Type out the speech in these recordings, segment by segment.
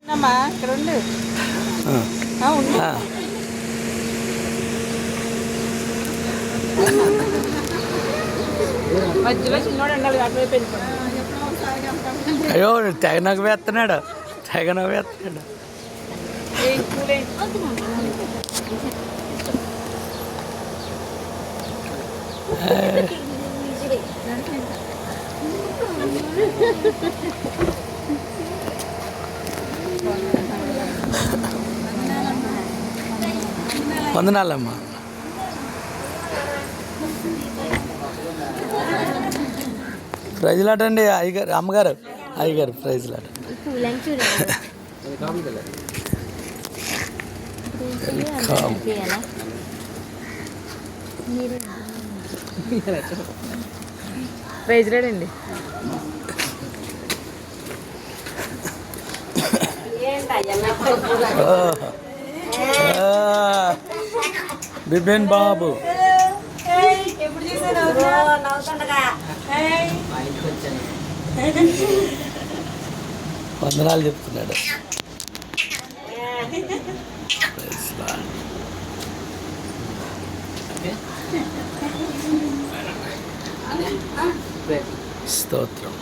ఇక్కడ ఉండు. మధ్యలో చిన్నోడు ఉండాలి. అయ్యో తెగ నగ వేస్తున్నాడు, తెగ నగ వేస్తున్నాడు. వందనాలమ్మా. ప్రైజ్ లాట్ అండి అయ్యగారు, అమ్మగారు, అయ్యగారు ప్రైజ్ లాట్. ప్రైజ్ రాడండి. బిబిన్ బాబు వందనాలు చెప్తున్నాడు. స్తోత్రం.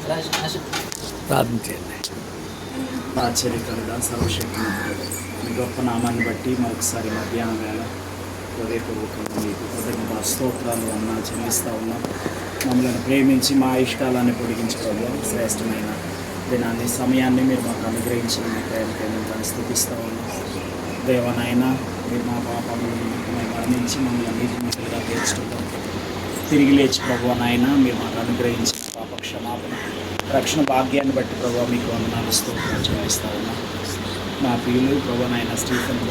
ప్రార్థన చేయండి. ఆశ్చర్యకరుడా, సర్వశక్తిమంతుడా, మీ గొప్ప నామాన్ని బట్టి మరొకసారి మధ్యాహ్నం వేళ హృదయపూర్వకంగా మీకు కృతజ్ఞత స్తోత్రాలు వందనాలు చెల్లిస్తూ ఉన్నాం. మమ్మల్ని ప్రేమించి మా ఇష్టాలన్నీ పొడిగించుకోవడం శ్రేష్టమైన దినాన్ని సమయాన్ని మీరు మాకు అనుగ్రహించిన మీ ప్రేమకై మేము దాన్ని స్థుతిస్తూ ఉన్నాం. దేవనైనా మీరు మా పాపములను మరణించి మమ్మల్ని నీతిమంతులుగా తీర్చడం తిరిగి లేచి ప్రభువనైనా మీరు మాకు అనుగ్రహించిన పాప క్షమాపణ రక్షణ భాగ్యాన్ని బట్టి ప్రభావ మీకు వందనాలు స్తోత్రాలు చెల్లిస్తూ ఉన్నాం. మా ప్రియులు ప్రభువనైనా స్టీఫెన్